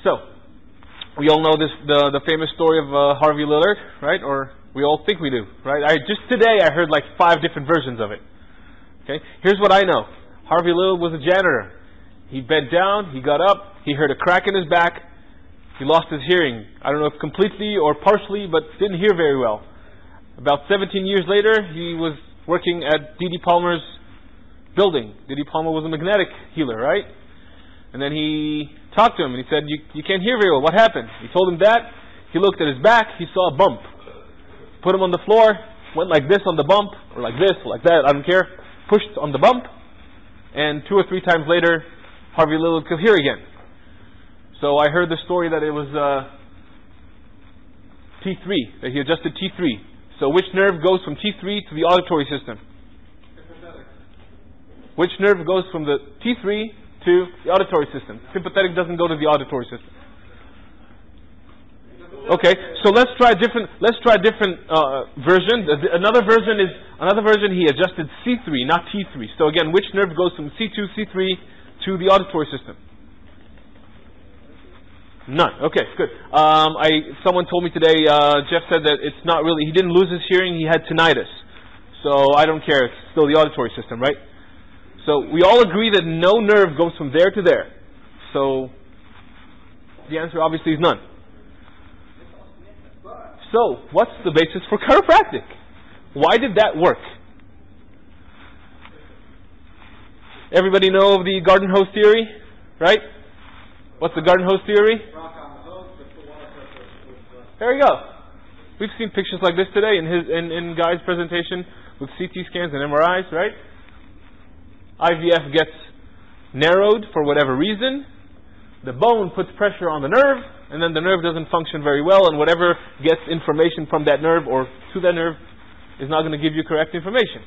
So, we all know this, the famous story of Harvey Lilard, right? Or we all think we do, right? Just today I heard like 5 different versions of it. Okay? Here's what I know. Harvey Lilard was a janitor. He bent down, he got up, he heard a crack in his back, he lost his hearing. I don't know if completely or partially, but didn't hear very well. About 17 years later, he was working at D.D. Palmer's building. D.D. Palmer was a magnetic healer, right? And then he talked to him and he said, you can't hear very well. What happened? He told him that. He looked at his back, he saw a bump. Put him on the floor, went like this on the bump, or like this, or like that, I don't care. Pushed on the bump, and 2 or 3 times later, Harvey Lilard could hear again. So I heard the story that it was T3, that he adjusted T3. So which nerve goes from T3 to the auditory system? Sympathetic. Which nerve goes from the T3 to the auditory system? Sympathetic doesn't go to the auditory system. Okay, so let's try a different version. Another version he adjusted C3, not T3. So again, which nerve goes from C2, C3 to the auditory system? None. Okay, good. Someone told me today, Jeff said that it's not really, he didn't lose his hearing, he had tinnitus. So I don't care, it's still the auditory system, right? So we all agree that no nerve goes from there to there. So the answer obviously is none. So what's the basis for chiropractic? Why did that work? Everybody know of the garden hose theory, right? What's the garden hose theory? There you go. We've seen pictures like this today in Guy's presentation with CT scans and MRIs, right? IVF gets narrowed for whatever reason. The bone puts pressure on the nerve, and then the nerve doesn't function very well, and whatever gets information from that nerve or to that nerve is not going to give you correct information,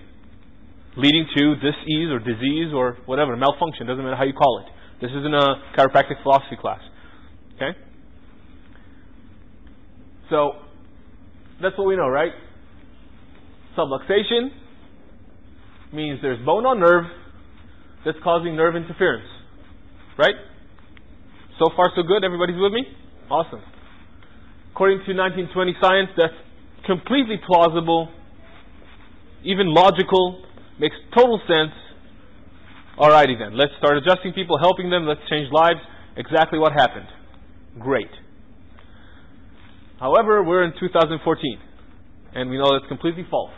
leading to dis-ease or disease or whatever, malfunction, doesn't matter how you call it. This isn't a chiropractic philosophy class. Okay? So, that's what we know, right? Subluxation means there's bone on nerve that's causing nerve interference. Right? So far so good? Everybody's with me? Awesome. According to 1920 science, that's completely plausible, even logical, makes total sense. Alrighty then, let's start adjusting people, helping them, let's change lives. Exactly what happened. Great. However, we're in 2014, and we know that's completely false.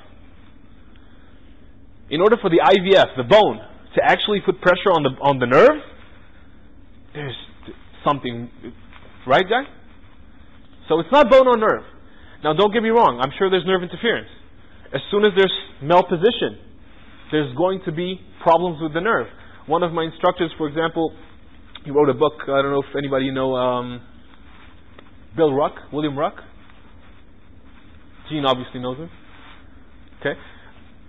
In order for the IVF, the bone, to actually put pressure on the nerve, there's something, right, guy? So it's not bone on nerve. Now don't get me wrong, I'm sure there's nerve interference. As soon as there's malposition, there's going to be problems with the nerve. One of my instructors, for example, he wrote a book, I don't know if anybody know William Ruck. Gene obviously knows him. Okay.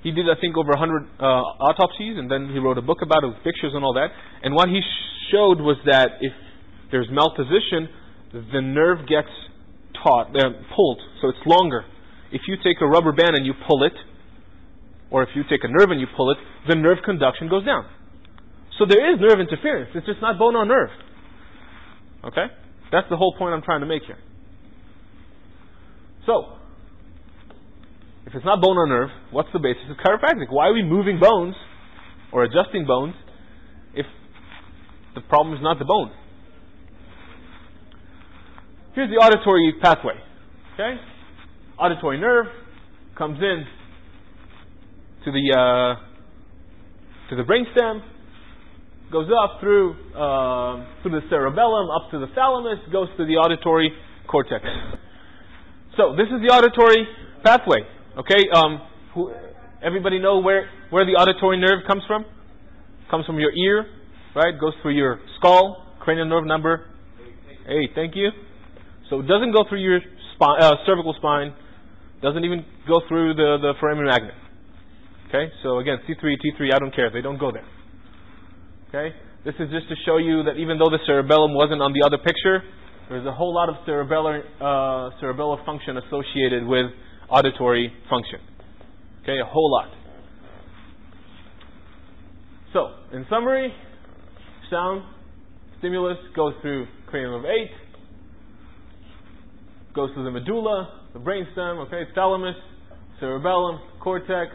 He did, I think, over 100 autopsies, and then he wrote a book about it with pictures and all that. And what he showed was that if there's malposition, the nerve gets pulled, so it's longer. If you take a rubber band and you pull it, or if you take a nerve and you pull it, the nerve conduction goes down. So there is nerve interference. It's just not bone on nerve. Okay? That's the whole point I'm trying to make here. So, if it's not bone on nerve, what's the basis of chiropractic? Why are we moving bones or adjusting bones if the problem is not the bone? Here's the auditory pathway. Okay? Auditory nerve comes in to the brainstem, goes up through the cerebellum, up to the thalamus, goes to the auditory cortex. So this is the auditory pathway. Okay, everybody know where the auditory nerve comes from? Comes from your ear, right? Goes through your skull, cranial nerve number 8. Thank you. So it doesn't go through your cervical spine. Doesn't even go through the foramen magnum. Okay, so again, C3, T3, I don't care. They don't go there. Okay, this is just to show you that even though the cerebellum wasn't on the other picture, there's a whole lot of cerebellar function associated with auditory function. Okay, a whole lot. So, in summary, sound stimulus goes through cranium of 8, goes to the medulla, the brainstem, okay, thalamus, cerebellum, cortex.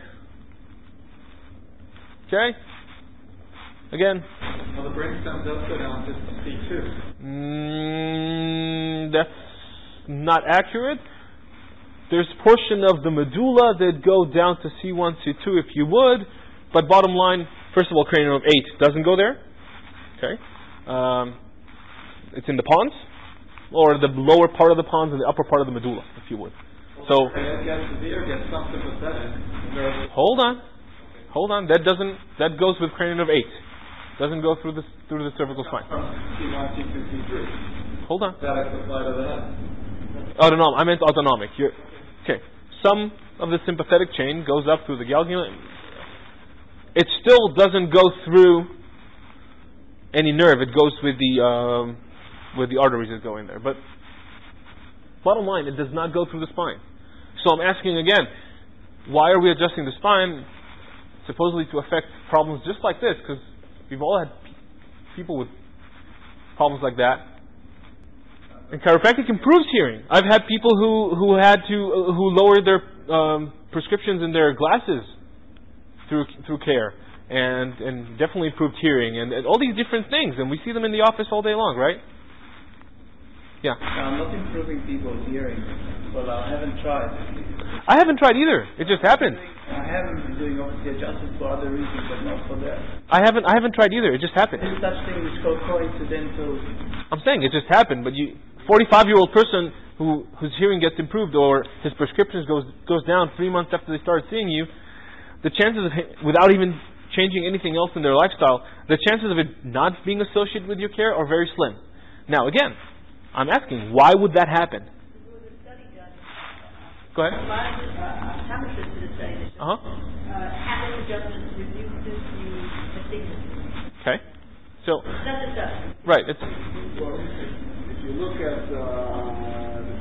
Okay? Again. Well, the brainstem does go down to C2. That's not accurate. There's a portion of the medulla that go down to C1, C2 if you would, but bottom line, first of all, cranium of 8 doesn't go there. Okay? It's in the pons, or the lower part of the pons and the upper part of the medulla, if you would. So, hold on. That goes with cranium of 8. Doesn't go through the cervical spine. Hold on. Autonomic. I meant autonomic. Okay. Some of the sympathetic chain goes up through the Galgula. It still doesn't go through any nerve. It goes with the arteries that go in there. But bottom line, it does not go through the spine. So I'm asking again, why are we adjusting the spine? Supposedly to affect problems just like this, because we've all had people with problems like that. And chiropractic improves hearing. I've had people who lowered their prescriptions in their glasses through care, and definitely improved hearing, and all these different things, and we see them in the office all day long, right? Yeah. I'm not improving people's hearing, but I haven't tried. I haven't tried either. It just happened. I haven't been doing obviously adjustments for other reasons, but not for that. I haven't tried either. It just happened. There's such thing which called coincidental. I'm saying it just happened, but 45-year-old person whose hearing gets improved or his prescriptions goes down 3 months after they start seeing you, the chances of without even changing anything else in their lifestyle, the chances of it not being associated with your care are very slim. Now again, I'm asking, why would that happen? Go ahead. Okay. So, right. It's. Well, if you look at the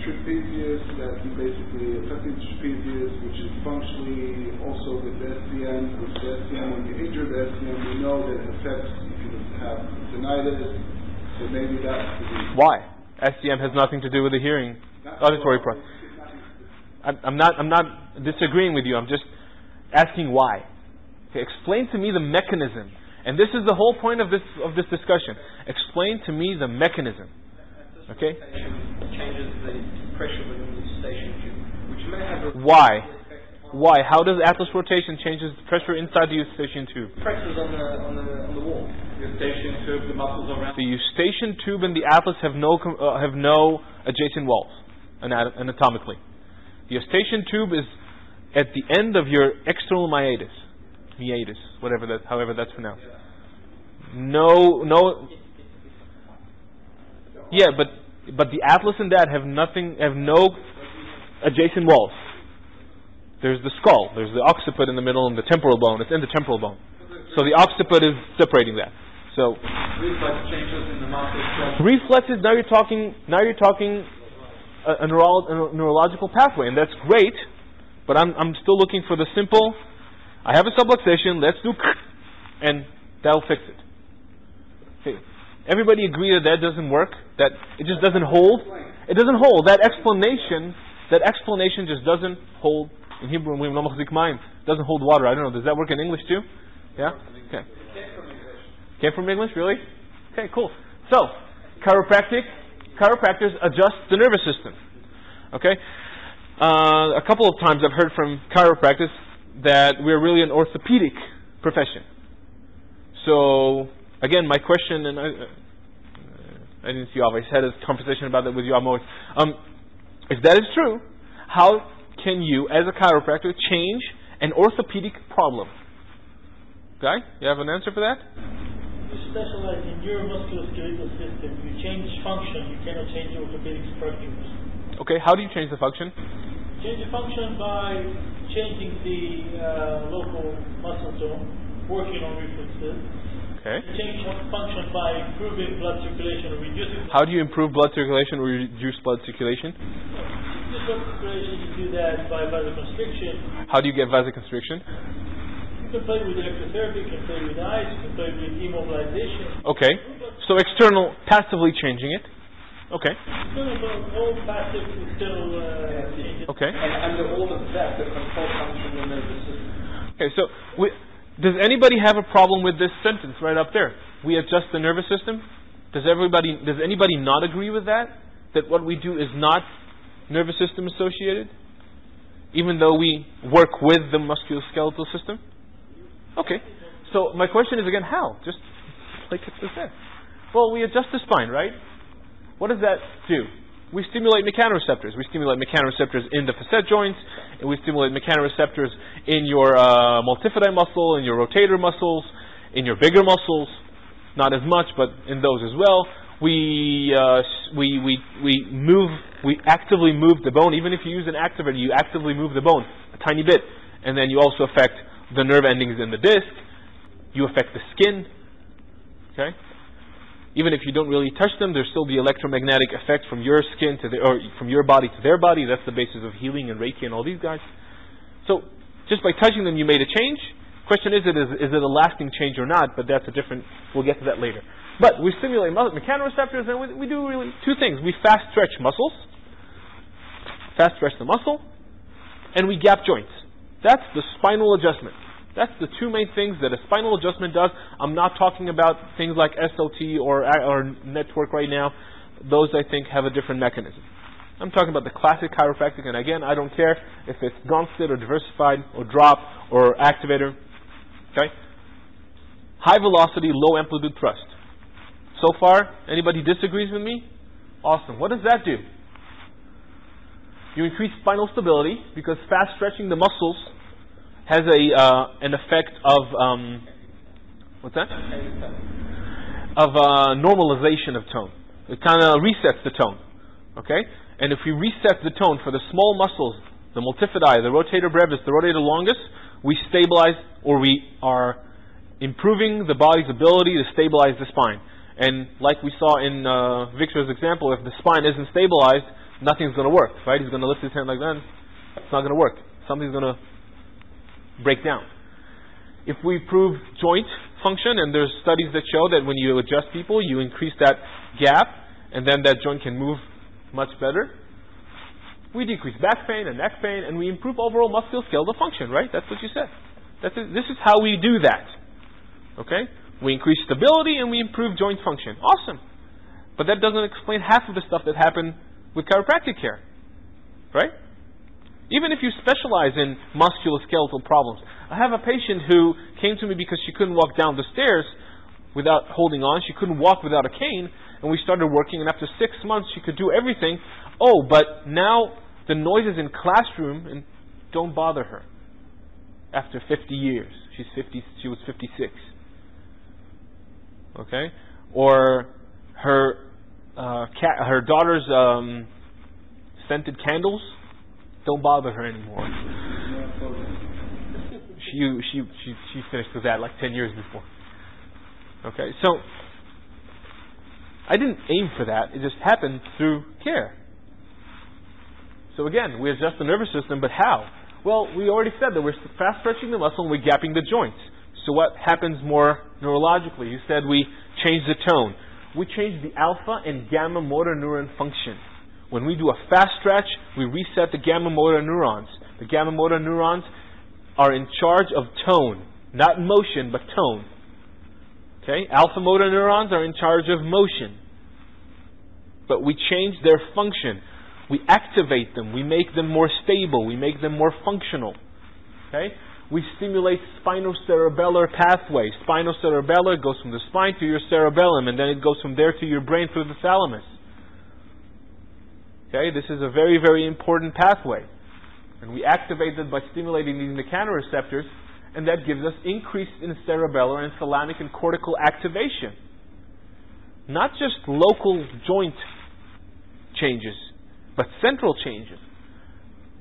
trapezius, that basically affecting trapezius, which is functionally also with the SCM. With the SCM, when you injure the SCM, we know that it affects. You can have tinnitus. So maybe that's the reason. Why? SCM has nothing to do with the hearing, auditory process. I'm not disagreeing with you. I'm just asking why. Okay, explain to me the mechanism, and this is the whole point of this discussion. Explain to me the mechanism. Okay. Changes the pressure within the eustachian tube, which may have a why? Why? How does atlas rotation changes the pressure inside the eustachian tube? Pressures on the wall. Eustachian tube, the muscles around. The eustachian tube and the atlas have no adjacent walls anatomically. The eustachian tube is at the end of your external meatus, however that's pronounced. No. Yeah, but the atlas and that have no adjacent walls. There's the skull, there's the occiput in the middle, and the temporal bone. It's in the temporal bone. So the occiput is separating that. So reflex changes in the muscles. Reflexes. Now you're talking a neurological pathway, and that's great. But I'm still looking for the simple. I have a subluxation. Let's do, and that'll fix it. Okay. Everybody agree that doesn't work. That it just doesn't hold. It doesn't hold. That explanation just doesn't hold. In Hebrew, doesn't hold water. I don't know. Does that work in English too? Yeah. Okay. Came from English, really? Okay, cool. So, chiropractors adjust the nervous system. Okay? A couple of times I've heard from chiropractors that we're really an orthopedic profession. So, again, my question, and I didn't see Yoav, I had a conversation about that with Yoav. If that is true, how can you, as a chiropractor, change an orthopedic problem? Okay? You have an answer for that? You specialize in neuromusculoskeletal system. You change function, you cannot change orthopedic structures. Okay, how do you change the function? Change the function by changing the local muscle tone, working on reflexes. Okay. Change function by improving blood circulation or reducing. How do you improve blood circulation or reduce blood circulation? Reduce blood circulation, you do that by vasoconstriction. How do you get vasoconstriction? You can play with electrotherapy, you can play with ice, you can play with immobilization. Okay. So external, passively changing it. Okay. No, but all passive is still Okay. And under all of that, the control comes from the nervous system. Okay, so does anybody have a problem with this sentence right up there? We adjust the nervous system? Does anybody not agree with that? That what we do is not nervous system associated? Even though we work with the musculoskeletal system? Okay. So my question is again, how? Just like it said. Well, we adjust the spine, right? What does that do? We stimulate mechanoreceptors. We stimulate mechanoreceptors in the facet joints, and we stimulate mechanoreceptors in your multifidi muscle, in your rotator muscles, in your bigger muscles. Not as much, but in those as well. We actively move the bone. Even if you use an activator, you actively move the bone a tiny bit, and then you also affect the nerve endings in the disc. You affect the skin. Okay. Even if you don't really touch them, there's still the electromagnetic effect from your skin or from your body to their body. That's the basis of healing and Reiki and all these guys. So, just by touching them, you made a change. Question is it a lasting change or not? But that's a different. We'll get to that later. But we stimulate mechanoreceptors, and we do really two things. We fast stretch muscles, fast stretch the muscle, and we gap joints. That's the spinal adjustment. That's the two main things that a spinal adjustment does. I'm not talking about things like SLT or network right now. Those, I think, have a different mechanism. I'm talking about the classic chiropractic, and again, I don't care if it's Gonstead or diversified or drop or activator. Okay? High velocity, low amplitude thrust. So far, anybody disagrees with me? Awesome. What does that do? You increase spinal stability because fast stretching the muscles has an effect of what's that? Of normalization of tone. It kind of resets the tone. Okay? And if we reset the tone for the small muscles, the multifidi, the rotator brevis, the rotator longus, we stabilize, or we are improving the body's ability to stabilize the spine. And like we saw in Victor's example, if the spine isn't stabilized, nothing's going to work, right? He's going to lift his hand like that. It's not going to work. Something's going to break down. If we improve joint function, and there's studies that show that when you adjust people, you increase that gap, and then that joint can move much better. We decrease back pain and neck pain, and we improve overall musculoskeletal function, right? That's what you said. This is how we do that. Okay? We increase stability and we improve joint function. Awesome. But that doesn't explain half of the stuff that happened with chiropractic care. Right? Even if you specialize in musculoskeletal problems. I have a patient who came to me because she couldn't walk down the stairs without holding on. She couldn't walk without a cane. And we started working, and after 6 months she could do everything. Oh, but now the noises in classroom and don't bother her. After 50 years. She was 56. Okay? Or her daughter's scented candles don't bother her anymore. She finished with that like 10 years before. Okay, so I didn't aim for that. It just happened through care. So again, we adjust the nervous system, but how? Well, we already said that we're fast stretching the muscle and we're gapping the joints. So what happens more neurologically? You said we change the tone. We change the alpha and gamma motor neuron function. When we do a fast stretch, we reset the gamma motor neurons. The gamma motor neurons are in charge of tone. Not motion, but tone. Okay? Alpha motor neurons are in charge of motion. But we change their function. We activate them. We make them more stable. We make them more functional. Okay? We stimulate spinocerebellar pathways. Spinocerebellar goes from the spine to your cerebellum, and then it goes from there to your brain through the thalamus. Okay? This is a very, very important pathway. And we activate it by stimulating these mechanoreceptors, and that gives us increase in cerebellar and thalamic and cortical activation. Not just local joint changes, but central changes.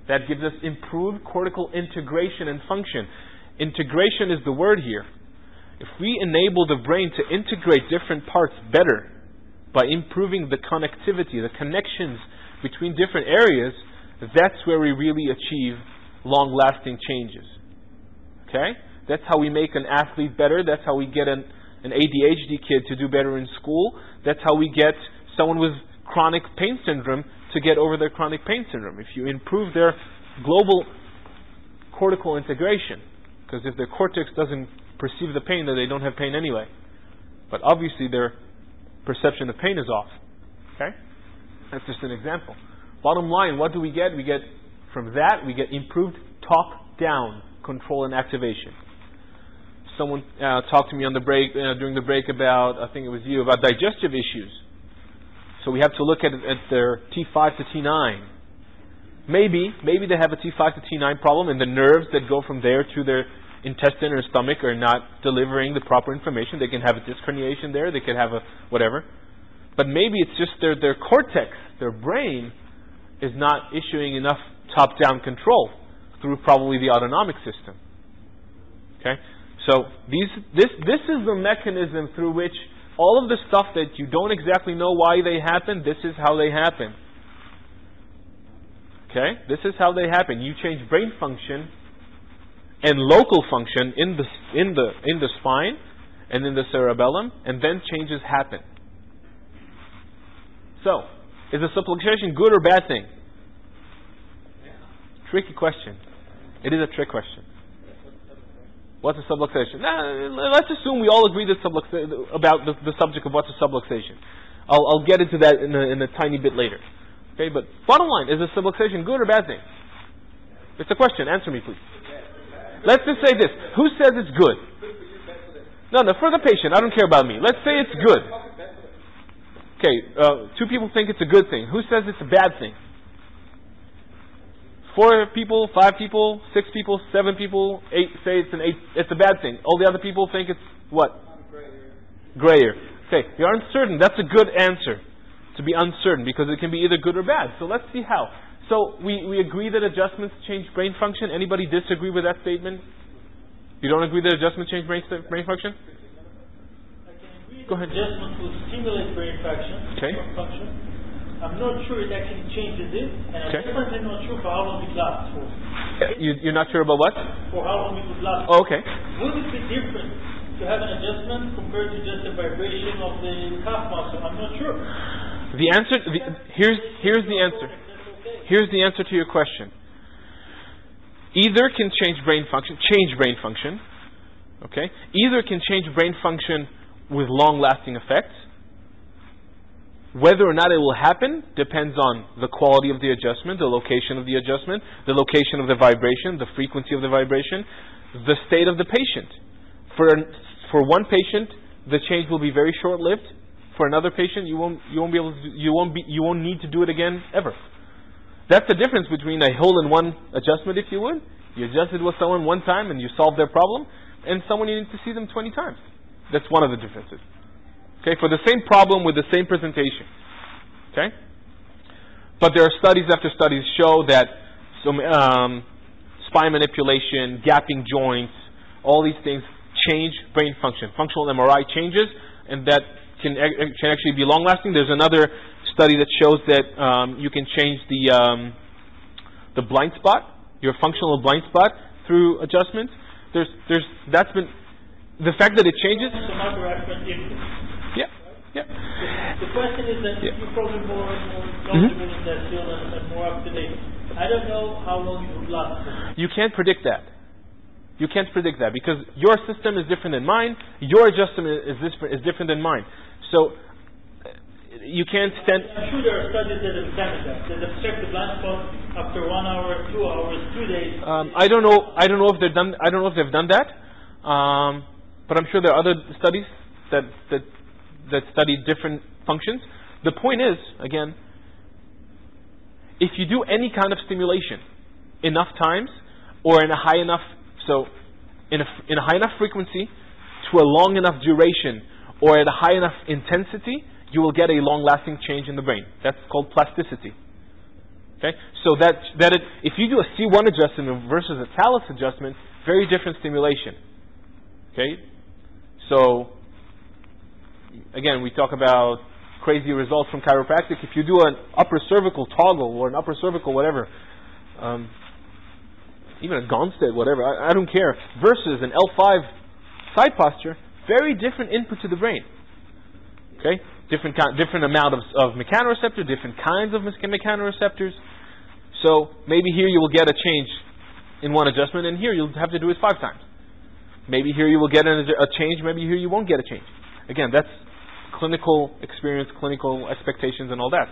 That gives us improved cortical integration and function. Integration is the word here. If we enable the brain to integrate different parts better by improving the connectivity, the connections between different areas, that's where we really achieve long-lasting changes. Okay? That's how we make an athlete better. That's how we get an ADHD kid to do better in school. That's how we get someone with chronic pain syndrome to get over their chronic pain syndrome. If you improve their global cortical integration, because if their cortex doesn't perceive the pain, then they don't have pain anyway. But obviously their perception of pain is off. Okay? That's just an example. Bottom line, what do we get? We get, from that, we get improved top-down control and activation. Someone talked to me on the break, during the break about, I think it was you, about digestive issues. So we have to look at their T5 to T9. Maybe they have a T5 to T9 problem, and the nerves that go from there to their intestine or stomach are not delivering the proper information. They can have a disc herniation there, they could have a whatever. But maybe it's just their cortex, their brain, is not issuing enough top-down control through probably the autonomic system. Okay? So this is the mechanism through which all of the stuff that you don't exactly know why they happen, this is how they happen. Okay? This is how they happen. You change brain function and local function in the spine and in the cerebellum, and then changes happen. So, is a subluxation good or bad thing? Tricky question. It is a trick question. What's a subluxation? Let's assume we all agree about the subject of what's a subluxation. I'll get into that in a tiny bit later. Okay, but bottom line, is a subluxation good or bad thing? It's a question. Answer me, please. Let's just say this. Who says it's good? No, for the patient. I don't care about me. Let's say it's good. Okay, 2 people think it's a good thing. Who says it's a bad thing? 4 people, 5 people, 6 people, 7 people, 8 say it's a bad thing. All the other people think it's what? Grayer. Okay, you're uncertain. That's a good answer, to be uncertain, because it can be either good or bad. So let's see how. So we agree that adjustments change brain function. Anybody disagree with that statement? You don't agree that adjustments change brain function? I can agree Go ahead. that adjustment will stimulate brain function. Okay. I'm not sure it actually changes it, and I'm definitely not sure for how long it lasts for. You're not sure about what? For how long it would last. Oh, okay. Would it be different to have an adjustment compared to just a vibration of the calf muscle? I'm not sure. The answer. Here's the answer. Here's the answer to your question. Either can change brain function. Okay. Either can change brain function with long-lasting effects. Whether or not it will happen depends on the quality of the adjustment, the location of the adjustment, the location of the vibration, the frequency of the vibration, the state of the patient. For one patient, the change will be very short-lived. For another patient, you won't need to do it again ever. That's the difference between a hole-in-one adjustment, if you would. You adjusted with someone one time and you solved their problem, and someone you need to see them 20 times. That's one of the differences. Okay, for the same problem with the same presentation. Okay? But there are studies after studies show that spine manipulation, gapping joints, all these things change brain function. Functional MRI changes, and that can actually be long-lasting. There's another study that shows that you can change the blind spot, your functional blind spot, through adjustments. That's been the fact that it changes. Some other aspect Yeah. The question is that you're probably more knowledgeable in that field and more up to date. I don't know how long it would last. You can't predict that. You can't predict that because your system is different than mine. Your adjustment is different than mine. So you can't stand. I'm sure there are studies that have examined that have checked the blind spot after 1 hour, 2 hours, 2 days. I don't know if they've done. I don't know if they've done that. But I'm sure there are other studies that study different functions. The point is, again, if you do any kind of stimulation enough times, or in a high enough frequency, to a long enough duration, or at a high enough intensity, you will get a long-lasting change in the brain. That's called plasticity. Okay, so if you do a C1 adjustment versus a talus adjustment, very different stimulation. Okay, so again, we talk about crazy results from chiropractic. If you do an upper cervical toggle or an upper cervical whatever, even a Gonstead, whatever, I don't care, versus an L5 side posture, very different input to the brain. Okay? Different amount of mechanoreceptors, different kinds of mechanoreceptors. So maybe here you will get a change in one adjustment, and here you'll have to do it 5 times. Maybe here you will get a change, maybe here you won't get a change. Again, that's clinical experience, clinical expectations, and all that.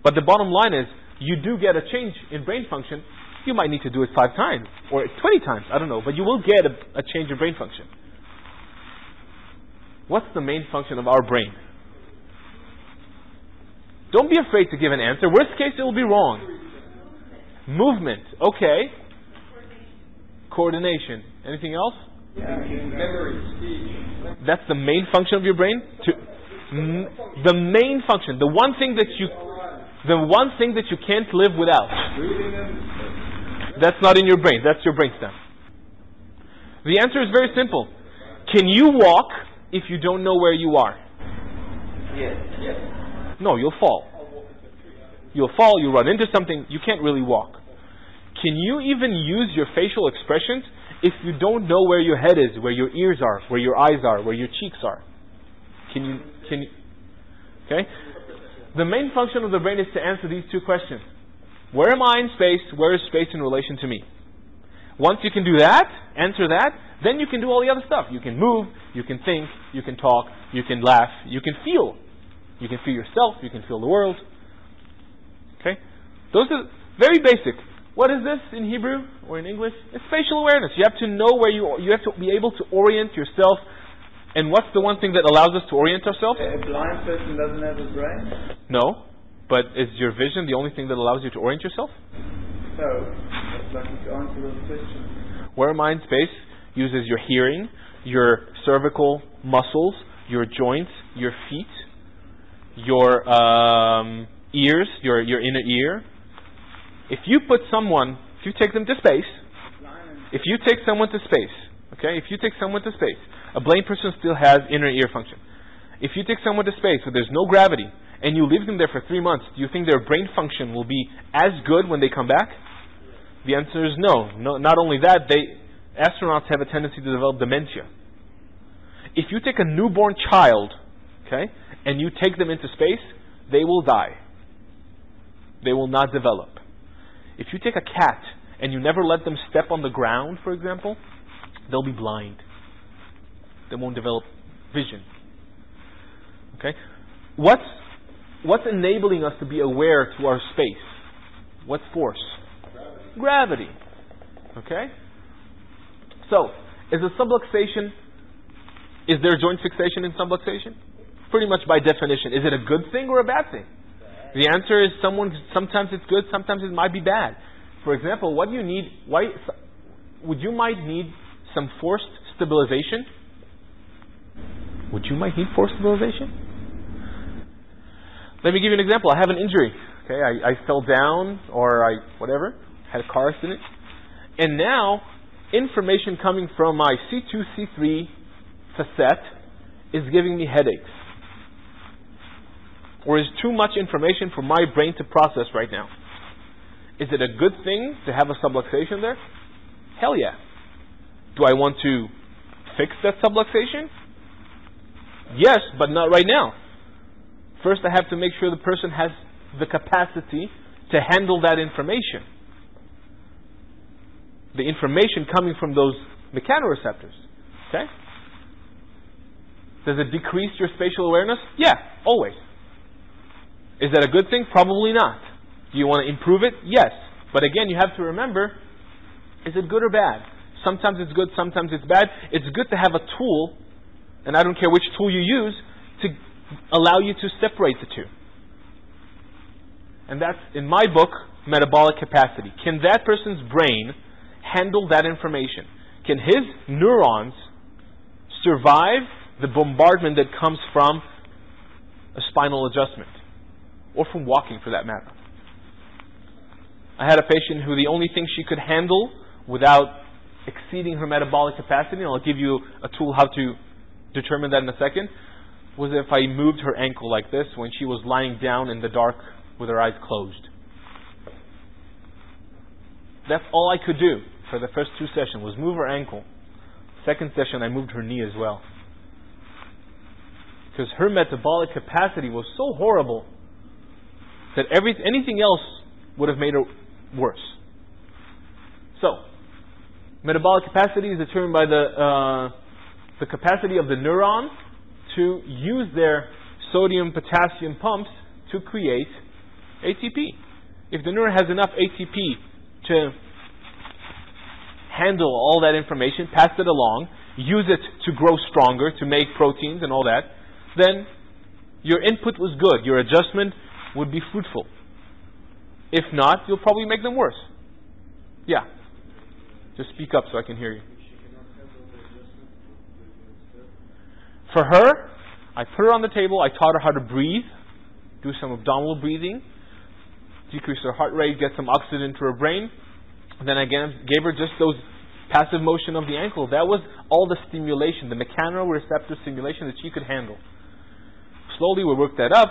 But the bottom line is, you do get a change in brain function. You might need to do it 5 times, or 20 times, I don't know, but you will get a change in brain function. What's the main function of our brain? Don't be afraid to give an answer. Worst case, it will be wrong. Movement. Okay. Coordination. Anything else? Memory, speech. That's the main function of your brain? The main function. The one thing that you can't live without. That's not in your brain. That's your brainstem. The answer is very simple. Can you walk if you don't know where you are? Yes. No, you'll fall. You'll fall, you run into something, you can't really walk. Can you even use your facial expressions if you don't know where your head is, where your ears are, where your eyes are, where your cheeks are? Can you? Okay? The main function of the brain is to answer these 2 questions. Where am I in space? Where is space in relation to me? Once you can do that, answer that, then you can do all the other stuff. You can move, you can think, you can talk, you can laugh, you can feel. You can feel yourself, you can feel the world. Okay? Those are very basic. What is this in Hebrew or in English? It's facial awareness. You have to know where you have to be able to orient yourself. And what's the one thing that allows us to orient ourselves? A blind person doesn't have a brain? No. But is your vision the only thing that allows you to orient yourself? So, I'd like you to answer those questions. Where am I in space uses your hearing, your cervical muscles, your joints, your feet, your ears, your inner ear. If you take them to space, if you take someone to space, a blind person still has inner ear function. If you take someone to space where there's no gravity, and you leave them there for 3 months, do you think their brain function will be as good when they come back? The answer is no. Not only that, astronauts have a tendency to develop dementia. If you take a newborn child, okay, and you take them into space, they will die. They will not develop. If you take a cat and you never let them step on the ground, for example, they'll be blind. They won't develop vision. Okay? What's enabling us to be aware to our space? What force? Gravity. Okay? So, is there joint fixation in subluxation? Pretty much by definition. Is it a good thing or a bad thing? The answer is sometimes it's good, sometimes it might be bad. For example, what do you need? You might need some forced stabilization. Would you might need forced stabilization? Let me give you an example. I have an injury. Okay, I fell down or I had a car accident. And now, information coming from my C2, C3 facet is giving me headaches. Or is too much information for my brain to process right now. Is it a good thing to have a subluxation there? Hell yeah. Do I want to fix that subluxation? Yes, but not right now. First I have to make sure the person has the capacity to handle that information. The information coming from those mechanoreceptors. Okay? Does it decrease your spatial awareness? Yeah, always. Is that a good thing? Probably not. Do you want to improve it? Yes. But again, you have to remember, is it good or bad? Sometimes it's good, sometimes it's bad. It's good to have a tool, and I don't care which tool you use, to allow you to separate the two. And that's, in my book, Metabolic Capacity. Can that person's brain handle that information? Can his neurons survive the bombardment that comes from a spinal adjustment? Or from walking, for that matter. I had a patient who the only thing she could handle without exceeding her metabolic capacity, and I'll give you a tool how to determine that in a second, was if I moved her ankle like this when she was lying down in the dark with her eyes closed. That's all I could do for the first 2 sessions, was move her ankle. Second session, I moved her knee as well. because her metabolic capacity was so horrible that anything else would have made her worse. So, metabolic capacity is determined by the capacity of the neuron to use their sodium-potassium pumps to create ATP. If the neuron has enough ATP to handle all that information, pass it along, use it to grow stronger, to make proteins and all that, then your input was good. Your adjustment would be fruitful. If not, you'll probably make them worse. Yeah. Just speak up so I can hear you. For her, I put her on the table, I taught her how to breathe, do some abdominal breathing, decrease her heart rate, get some oxygen to her brain. Then again, gave her just those passive motion of the ankle. That was all the stimulation, the mechanoreceptor stimulation that she could handle. Slowly we worked that up.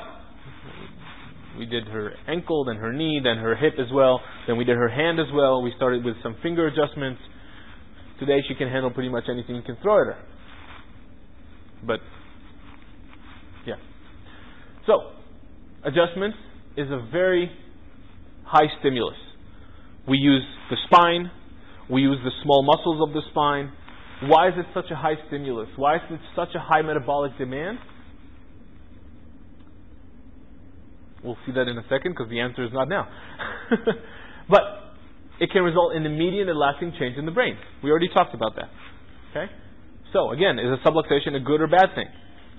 We did her ankle, then her knee, then her hip as well. Then we did her hand as well. We started with some finger adjustments. Today she can handle pretty much anything you can throw at her. But, yeah. So, adjustments is a very high stimulus. We use the spine. We use the small muscles of the spine. Why is it such a high stimulus? Why is it such a high metabolic demand? We'll see that in a second because the answer is not now. But it can result in immediate and lasting change in the brain. We already talked about that. Okay? So again, is a subluxation a good or bad thing?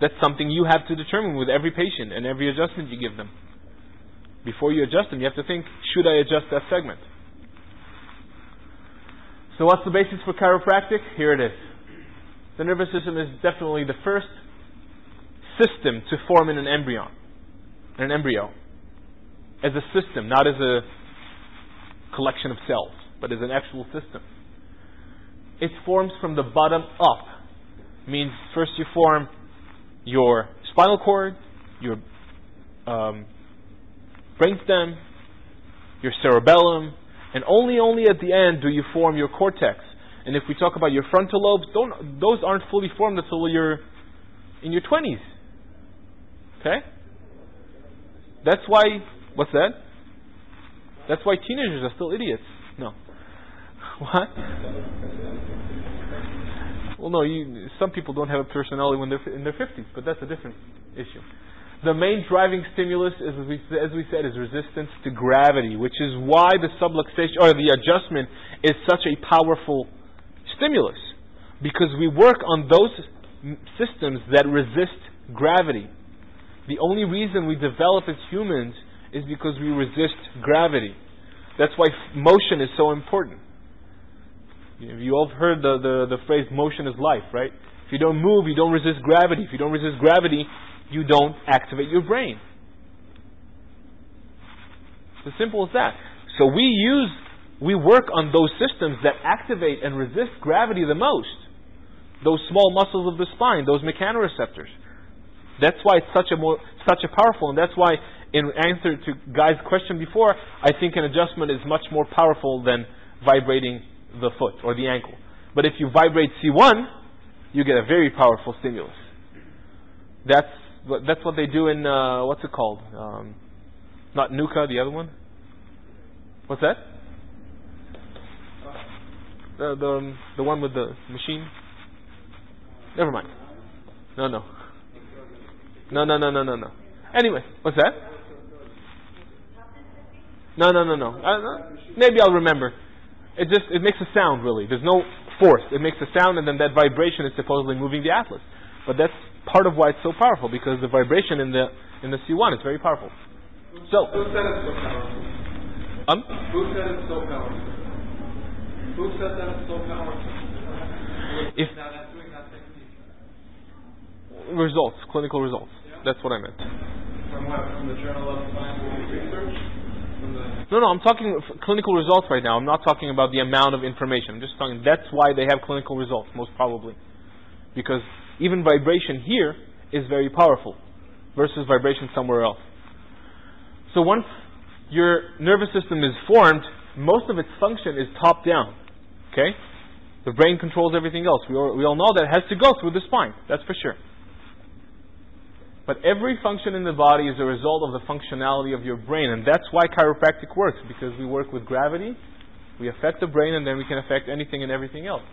That's something you have to determine with every patient and every adjustment you give them. Before you adjust them, you have to think, should I adjust that segment? So what's the basis for chiropractic? Here it is. The nervous system is definitely the first system to form in an embryo. As a system, not as a collection of cells, but as an actual system. It forms from the bottom up. Means first you form your spinal cord, your brainstem, your cerebellum, and only at the end do you form your cortex. And if we talk about your frontal lobes, those aren't fully formed until you're in your 20s. Okay? That's why, what's that? That's why teenagers are still idiots. No. What? Well, no, some people don't have a personality when they're in their 50s, but that's a different issue. The main driving stimulus, as we said, is resistance to gravity, which is why the subluxation or the adjustment is such a powerful stimulus, because we work on those systems that resist gravity. The only reason we develop as humans is because we resist gravity. That's why motion is so important. You all have heard the phrase, motion is life, right? If you don't move, you don't resist gravity. If you don't resist gravity, you don't activate your brain. It's as simple as that. So we work on those systems that activate and resist gravity the most. Those small muscles of the spine, those mechanoreceptors. That's why it's such a powerful, and that's why in answer to Guy's question before, I think an adjustment is much more powerful than vibrating the foot or the ankle. But if you vibrate C1, you get a very powerful stimulus. That's what they do in what's it called? Not Nuka, the other one. What's that? The one with the machine. Never mind. No. Anyway, what's that? No. Maybe I'll remember. It makes a sound, really. There's no force. It makes a sound, and then that vibration is supposedly moving the atlas. But that's part of why it's so powerful, because the vibration in the C1 is very powerful. So, who said it's so powerful? Who said it's so powerful? Who said that it's so powerful? If results, clinical results. Yeah. That's what I meant. From what? From the Journal of Scientific Research? No, I'm talking clinical results right now. I'm not talking about the amount of information. I'm just talking, that's why they have clinical results, most probably. Because even vibration here is very powerful versus vibration somewhere else. So once your nervous system is formed, most of its function is top down. Okay? The brain controls everything else. We all know that it has to go through the spine. That's for sure. But every function in the body is a result of the functionality of your brain, and that's why chiropractic works, because we work with gravity, we affect the brain, and then we can affect anything and everything else.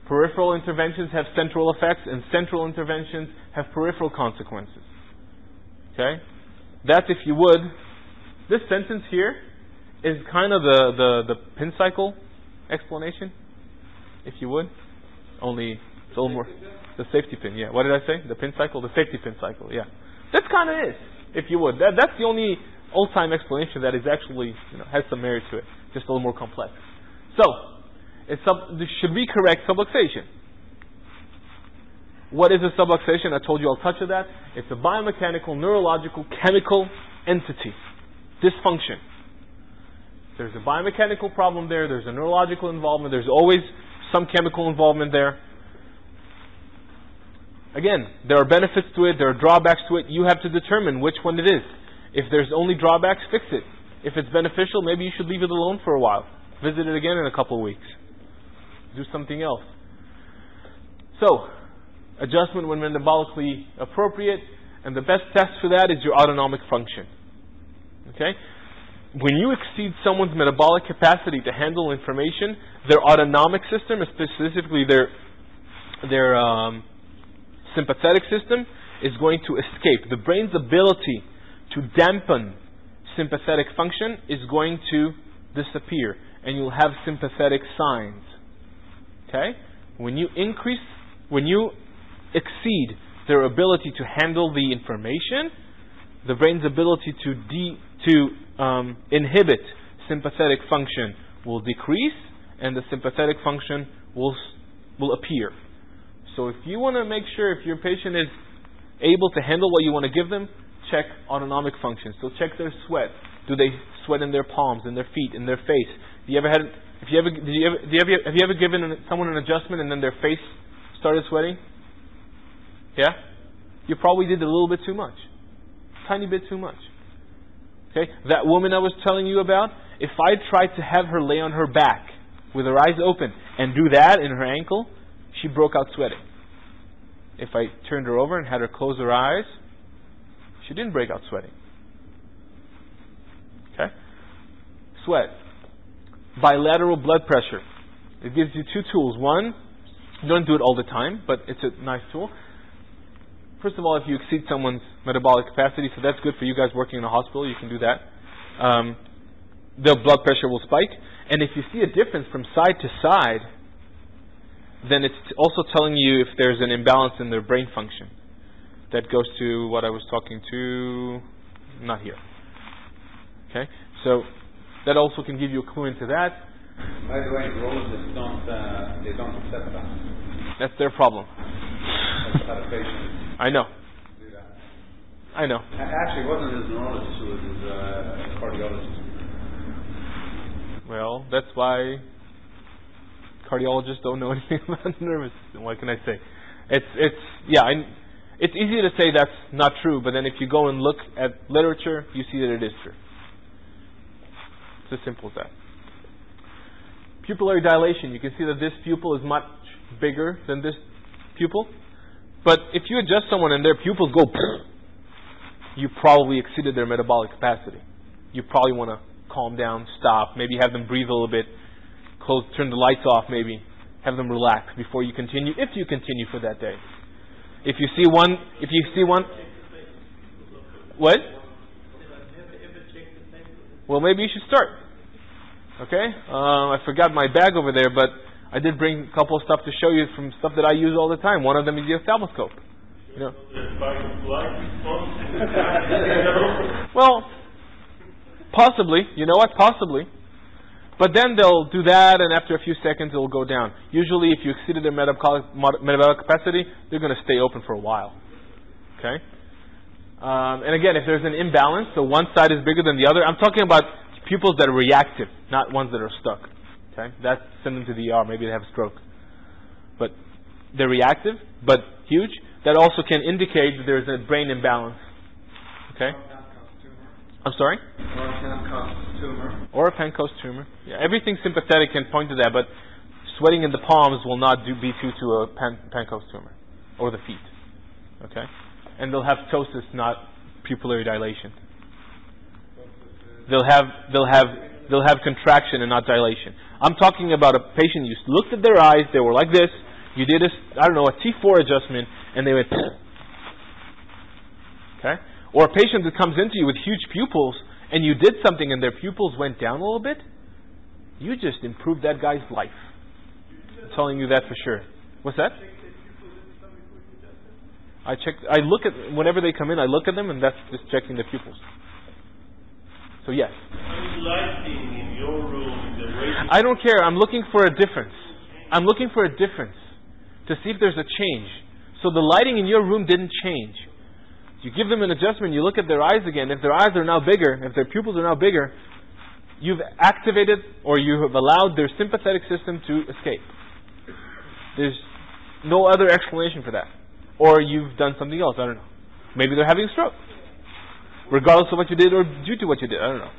Peripheral interventions have central effects, and central interventions have peripheral consequences. Okay? That, if you would, this sentence here is kind of the pin cycle explanation, if you would. Only it's a little more. The safety pin, yeah. What did I say? The pin cycle? The safety pin cycle, yeah. That's kind of it, if you would. That's the only old-time explanation that is actually, has some merit to it. Just a little more complex. So, should we correct subluxation? What is a subluxation? I told you I'll touch on that. It's a biomechanical, neurological, chemical entity. Dysfunction. There's a biomechanical problem there. There's a neurological involvement. There's always some chemical involvement there. Again, there are benefits to it. There are drawbacks to it. You have to determine which one it is. If there's only drawbacks, fix it. If it's beneficial, maybe you should leave it alone for a while. Visit it again in a couple of weeks. Do something else. So, adjustment when metabolically appropriate, and the best test for that is your autonomic function. Okay? When you exceed someone's metabolic capacity to handle information, their autonomic system, specifically their sympathetic system, is going to escape. The brain's ability to dampen sympathetic function is going to disappear, and you'll have sympathetic signs. Okay? When you exceed their ability to handle the information, the brain's ability to inhibit sympathetic function will decrease, and the sympathetic function will appear. So if you want to make sure if your patient is able to handle what you want to give them, check autonomic functions. So check their sweat. Do they sweat in their palms, in their feet, in their face? Have you ever given someone an adjustment and then their face started sweating? Yeah? You probably did a little bit too much. Tiny bit too much. Okay? That woman I was telling you about, if I tried to have her lay on her back with her eyes open and do that in her ankle, she broke out sweating. If I turned her over and had her close her eyes, she didn't break out sweating. Okay? Sweat. Bilateral blood pressure. It gives you two tools. One, you don't do it all the time, but it's a nice tool. First of all, if you exceed someone's metabolic capacity, so that's good for you guys working in a hospital, you can do that. The blood pressure will spike. And if you see a difference from side to side, then it's also telling you if there's an imbalance in their brain function. That goes to what I was talking to, not here. Okay? So that also can give you a clue into that. By the way, neurologists don't accept that. That's their problem. That's how the patient I know. do that. I know. Actually, it wasn't his neurologist, it was his cardiologist. Well, that's why cardiologists don't know anything about the nervous system. What can I say? It's easy to say that's not true, but then if you go and look at literature, you see that it is true. It's as simple as that. Pupillary dilation. You can see that this pupil is much bigger than this pupil. But if you adjust someone and their pupils go, you probably exceeded their metabolic capacity. You probably want to calm down, stop, maybe have them breathe a little bit, turn the lights off maybe, have them relax before you continue, if you continue for that day. If you see one, what? Well, maybe you should start. Okay? I forgot my bag over there, but I did bring a couple of stuff to show you from stuff that I use all the time. One of them is the ophthalmoscope. You know. Well, possibly. You know what? Possibly. But then they'll do that, and after a few seconds, it'll go down. Usually, if you exceeded their metabolic capacity, they're going to stay open for a while. Okay? And again, if there's an imbalance, so one side is bigger than the other, I'm talking about pupils that are reactive, not ones that are stuck. Okay? That's send them to the ER. Maybe they have a stroke. But they're reactive, but huge. That also can indicate that there's a brain imbalance. Okay? I'm sorry? Or a Pancoast tumor. Or a Pancoast tumor. Yeah, everything sympathetic can point to that, but sweating in the palms will not be due to a Pancoast tumor. Or the feet. Okay? and they'll have ptosis, not pupillary dilation. They'll have contraction and not dilation. I'm talking about a patient. You looked at their eyes; they were like this. You did a T4 adjustment, and they went. Okay, or a patient that comes into you with huge pupils, and you did something, and their pupils went down a little bit. You just improved that guy's life. I'm telling you that for sure. What's that? I look at, whenever they come in, I look at them, and that's just checking the pupils. So yes. Lighting in your room, I don't care. I'm looking for a difference. I'm looking for a difference to see if there's a change. So the lighting in your room didn't change. You give them an adjustment, you look at their eyes again. If their eyes are now bigger, if their pupils are now bigger, you've activated or you have allowed their sympathetic system to escape. There's no other explanation for that. Or you've done something else, I don't know. Maybe they're having a stroke. Regardless of what you did or due to what you did, I don't know.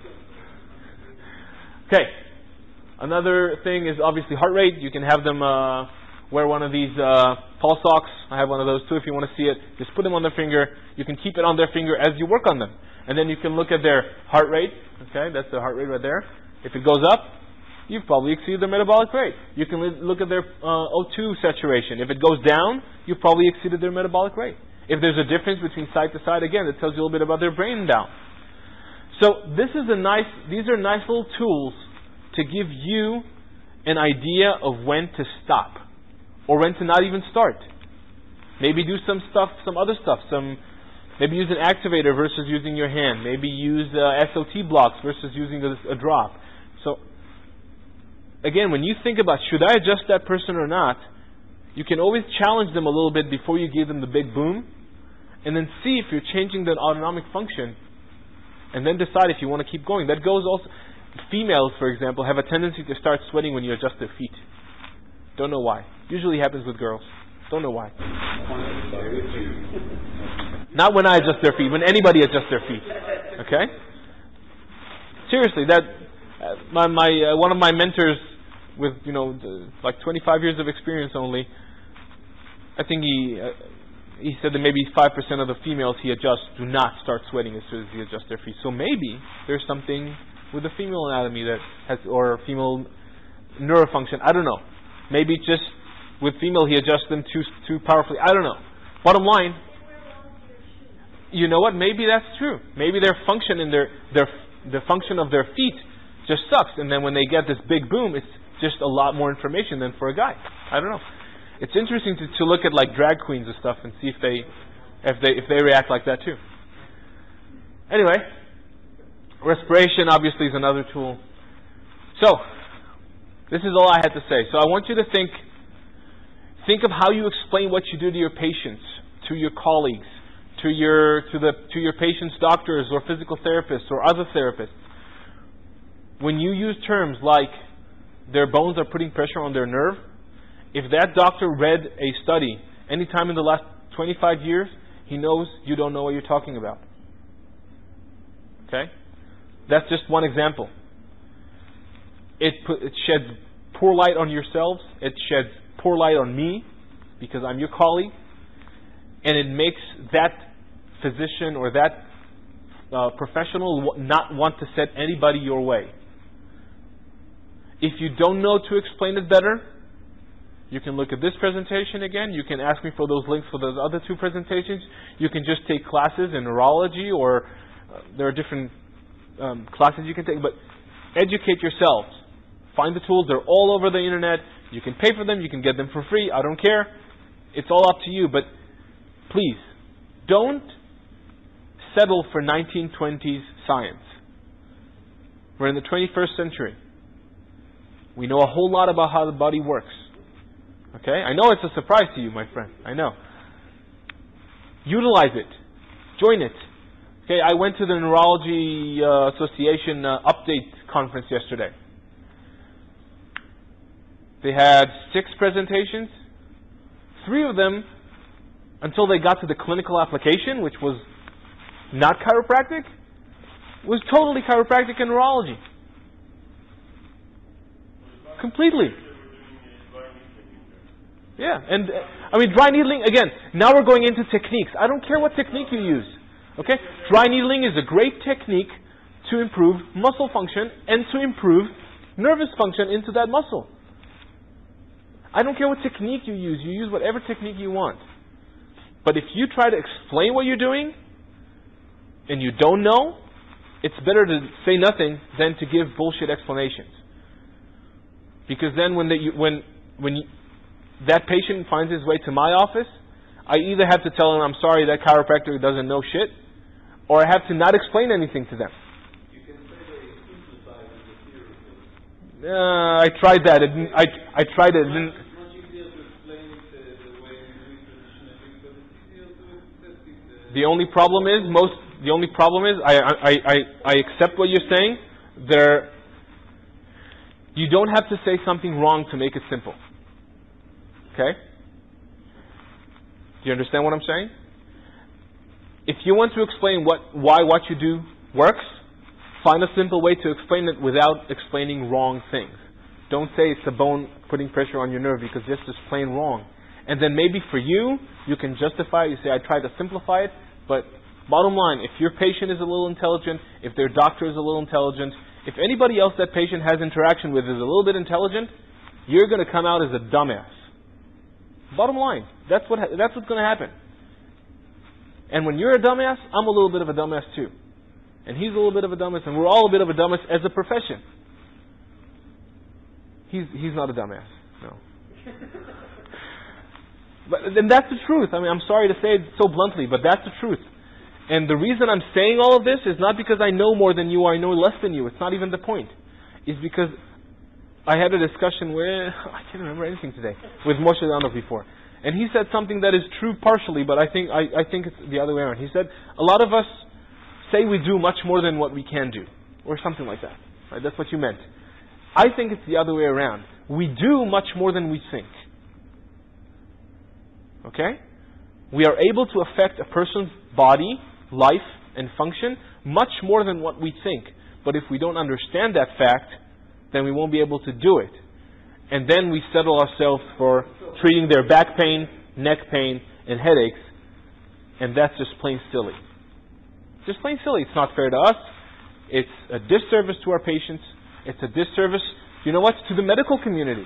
Okay. Another thing is obviously heart rate. You can have them wear one of these pulse ox. I have one of those too if you want to see it. Just put them on their finger. You can keep it on their finger as you work on them. And then you can look at their heart rate. Okay, that's the heart rate right there. If it goes up, you've probably exceeded their metabolic rate. You can look at their O2 saturation. If it goes down, you've probably exceeded their metabolic rate. If there's a difference between side to side, again, it tells you a little bit about their brain down. So these are nice little tools to give you an idea of when to stop or when to not even start. Maybe do some other stuff. Maybe use an activator versus using your hand. Maybe use SOT blocks versus using a drop. So again, when you think about should I adjust that person or not, you can always challenge them a little bit before you give them the big boom, and then see if you're changing the autonomic function, and then decide if you want to keep going. That goes also. Females, for example, have a tendency to start sweating when you adjust their feet. Don't know why. Usually happens with girls. Don't know why. Not when I adjust their feet. When anybody adjusts their feet. Okay? Seriously, that one of my mentors with like 25 years of experience only. I think he said that maybe 5% of the females he adjusts do not start sweating as soon as he adjusts their feet. So maybe there's something with the female anatomy that has, or female neurofunction. I don't know. Maybe just with female he adjusts them too powerfully. I don't know. Bottom line, you know what? Maybe that's true. Maybe their function in the function of their feet just sucks, and then when they get this big boom, it's just a lot more information than for a guy. I don't know. It's interesting to look at like drag queens and stuff and see if they react like that too. Anyway, respiration obviously is another tool. So, this is all I had to say. So I want you to think of how you explain what you do to your patients, to your colleagues, to your patients' doctors or physical therapists or other therapists. When you use terms like their bones are putting pressure on their nerve, if that doctor read a study anytime in the last 25 years, he knows you don't know what you're talking about. Okay? That's just one example. It sheds poor light on yourselves. It sheds poor light on me because I'm your colleague. And it makes that physician or that professional not want to set anybody your way. If you don't know to explain it better, you can look at this presentation again. You can ask me for those links for those other two presentations. You can just take classes in neurology, or there are different classes you can take. But educate yourselves. Find the tools. They're all over the internet. You can pay for them. You can get them for free. I don't care. It's all up to you. But please, don't settle for 1920s science. We're in the 21st century. We know a whole lot about how the body works. Okay? I know it's a surprise to you, my friend. I know. Utilize it. Join it. Okay, I went to the Neurology Association update conference yesterday. They had 6 presentations. 3 of them, until they got to the clinical application, which was not chiropractic, was totally chiropractic and neurology. Completely. Yeah, and I mean, dry needling, again, now we're going into techniques. I don't care what technique you use. Okay? Dry needling is a great technique to improve muscle function and to improve nervous function into that muscle. I don't care what technique you use whatever technique you want. But if you try to explain what you're doing and you don't know, it's better to say nothing than to give bullshit explanations. Because then when that patient finds his way to my office, I either have to tell him, I'm sorry, that chiropractor doesn't know shit, or I have to not explain anything to them. You can say they simplify the theory. I tried that. I tried it. It didn't. It's much easier to explain it the way we do it traditionally, but it's easier to access it. The only problem is I accept what you're saying. You don't have to say something wrong to make it simple. Okay? Do you understand what I'm saying? If you want to explain why what you do works, find a simple way to explain it without explaining wrong things. Don't say it's a bone putting pressure on your nerve, because this is plain wrong. And then maybe for you can justify it. You say, I tried to simplify it, but bottom line, if your patient is a little intelligent, if their doctor is a little intelligent, if anybody else that patient has interaction with is a little bit intelligent, you're going to come out as a dumbass. Bottom line, that's what's going to happen. And when you're a dumbass, I'm a little bit of a dumbass too. And he's a little bit of a dumbass, and we're all a bit of a dumbass as a profession. He's not a dumbass, no. But then that's the truth. I mean, I'm sorry to say it so bluntly, but that's the truth. And the reason I'm saying all of this is not because I know more than you or I know less than you. It's not even the point. It's because I had a discussion with, I can't remember anything today, with Moshe Danov before. And he said something that is true partially, but I think it's the other way around. He said, a lot of us say we do much more than what we can do. Or something like that. Right? That's what you meant. I think it's the other way around. We do much more than we think. Okay? We are able to affect a person's body, life, and function much more than what we think. But if we don't understand that fact, then we won't be able to do it. And then we settle ourselves for treating their back pain, neck pain, and headaches. And that's just plain silly. Just plain silly. It's not fair to us. It's a disservice to our patients. It's a disservice, you know what, to the medical community.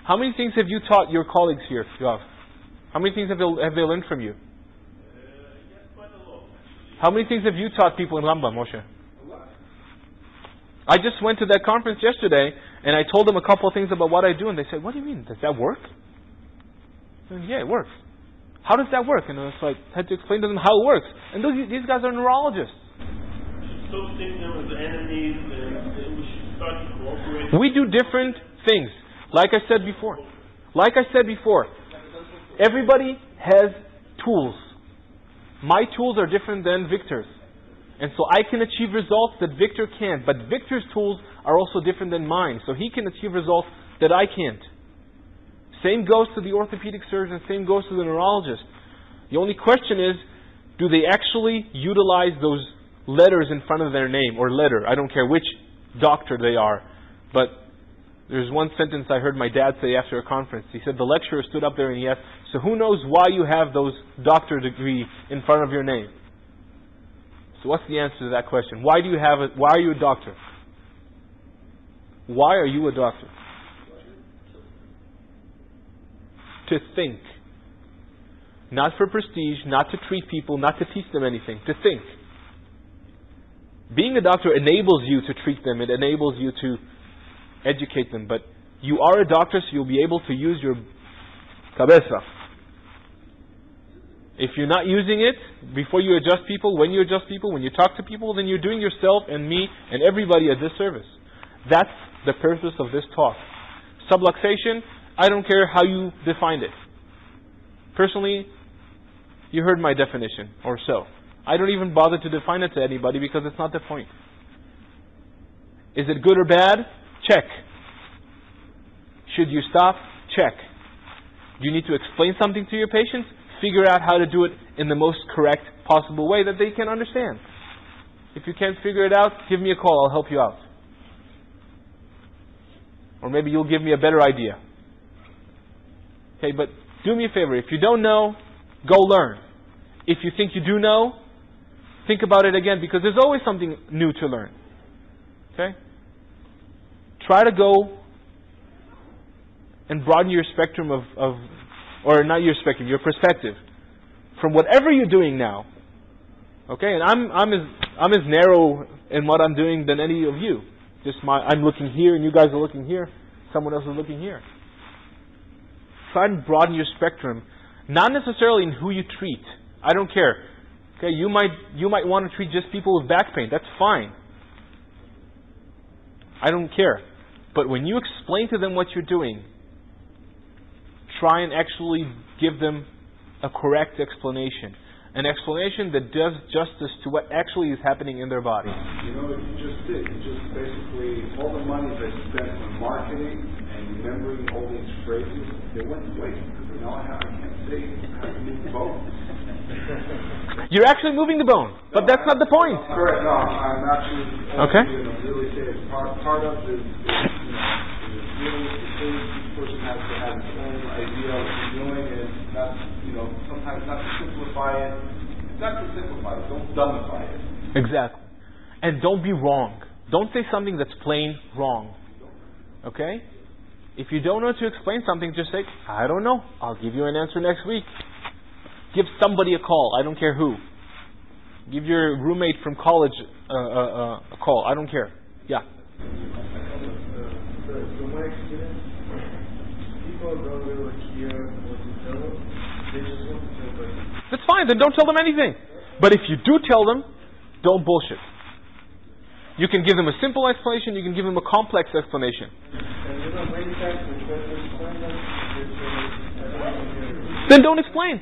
How many things have you taught your colleagues here, Yoav? How many things have they learned from you? Quite a lot. How many things have you taught people in Rambam, Moshe? I just went to that conference yesterday, and I told them a couple of things about what I do, and they said, what do you mean? Does that work? I said, yeah, it works. How does that work? And I was like, I had to explain to them how it works. And these guys are neurologists. Stop seeing them as enemies, and we should start to cooperate. We do different things. Like I said before, everybody has tools. My tools are different than Victor's. And so I can achieve results that Victor can't. But Victor's tools are also different than mine. So he can achieve results that I can't. Same goes to the orthopedic surgeon. Same goes to the neurologist. The only question is, do they actually utilize those letters in front of their name, or letter? I don't care which doctor they are. But there's one sentence I heard my dad say after a conference. He said, the lecturer stood up there and he asked, so who knows why you have those doctor degree in front of your name? So what's the answer to that question? Why do you have it? Why are you a doctor? Why are you a doctor? To think. Not for prestige, not to treat people, not to teach them anything. To think. Being a doctor enables you to treat them. It enables you to educate them. But you are a doctor, so you'll be able to use your cabeza. If you're not using it, before you adjust people, when you adjust people, when you talk to people, then you're doing yourself and me and everybody a disservice. That's the purpose of this talk. Subluxation, I don't care how you defined it. Personally, you heard my definition, or so. I don't even bother to define it to anybody because it's not the point. Is it good or bad? Check. Should you stop? Check. Do you need to explain something to your patients? Figure out how to do it in the most correct possible way that they can understand. If you can't figure it out, give me a call. I'll help you out. Or maybe you'll give me a better idea. Okay, but do me a favor. If you don't know, go learn. If you think you do know, think about it again, because there's always something new to learn. Okay? Try to go and broaden your spectrum or not your spectrum, your perspective from whatever you're doing now. Okay? And I'm as narrow in what I'm doing than any of you. I'm looking here and you guys are looking here. Someone else is looking here. Try and broaden your spectrum, not necessarily in who you treat. I don't care. Okay, you might want to treat just people with back pain. That's fine. I don't care. But when you explain to them what you're doing, try and actually give them a correct explanation. An explanation that does justice to what actually is happening in their body. You know what you just did? You just basically, all the money they spent on marketing and remembering all these phrases, they went to waste. Because now I can't say I have to move the bone. You're actually moving the bone, but that's not the point. Correct. No, I'm actually okay. Really serious. Part of this is really each person has to have his own idea of what he's doing, and not, sometimes not to simplify it. Not to simplify it. Don't dumbify it. Exactly. And don't be wrong. Don't say something that's plain wrong. Okay? If you don't know to explain something, just say, I don't know. I'll give you an answer next week. Give somebody a call. I don't care who. Give your roommate from college a call. I don't care. Yeah. From my experience, people don't really care what you tell them. They just want to tell them. That's fine. Then don't tell them anything. But if you do tell them, don't bullshit. You can give them a simple explanation. You can give them a complex explanation. And many times we try to explain them. Then don't explain.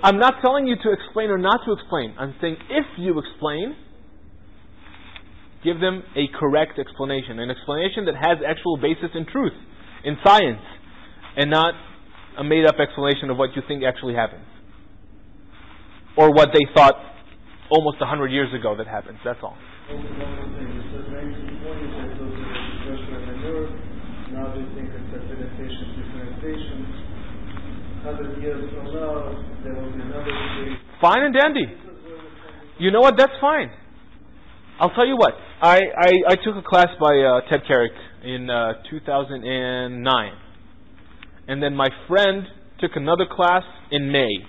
I'm not telling you to explain or not to explain. I'm saying if you explain, give them a correct explanation. An explanation that has actual basis in truth, in science, and not a made-up explanation of what you think actually happened. Or what they thought almost 100 years ago that happened. That's all. Now they think it's a differentiation. 100 years from now, there will be another debate. Fine and dandy. You know what? That's fine. I'll tell you what. I took a class by Ted Carrick in 2009. And then my friend took another class in May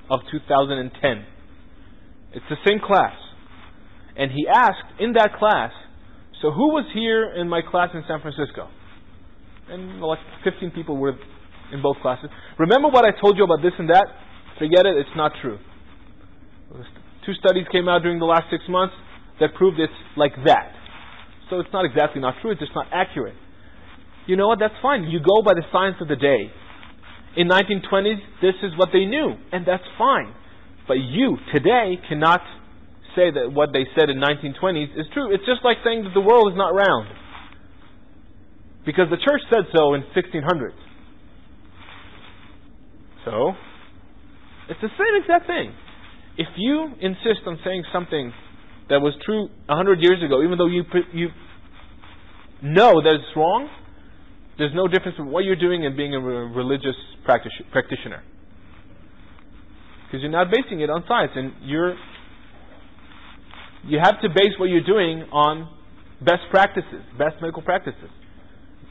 of 2010. It's the same class. And he asked in that class, so who was here in my class in San Francisco? And like 15 people were in both classes. Remember what I told you about this and that? Forget it, it's not true. 2 studies came out during the last 6 months that proved it's like that. So it's not exactly not true, it's just not accurate. You know what, that's fine. You go by the science of the day. In 1920s, this is what they knew, and that's fine. But you, today, cannot say that what they said in 1920s is true. It's just like saying that the world is not round. Because the church said so in 1600s. So, it's the same exact thing. If you insist on saying something that was true 100 years ago, even though you know that it's wrong, there's no difference in what you're doing and being a religious practitioner. Because you're not basing it on science, and you have to base what you're doing on best practices, best medical practices.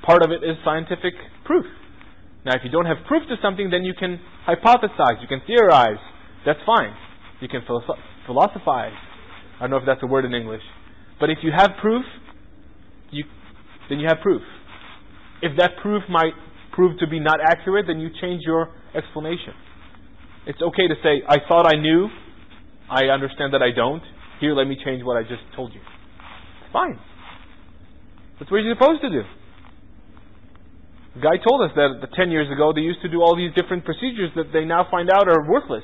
Part of it is scientific proof. Now, if you don't have proof to something, then you can hypothesize, you can theorize. That's fine. You can philosophize. I don't know if that's a word in English. But if you have proof, then you have proof. If that proof might prove to be not accurate, then you change your explanation. It's okay to say, I thought I knew, I understand that I don't. Here, let me change what I just told you. It's fine. That's what you're supposed to do. The guy told us that 10 years ago they used to do all these different procedures that they now find out are worthless.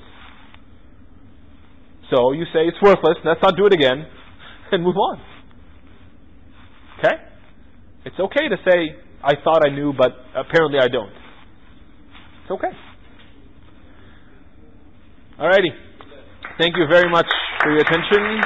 So you say it's worthless, let's not do it again, and move on. Okay? It's okay to say, I thought I knew, but apparently I don't. It's okay. Alrighty. Thank you very much for your attention.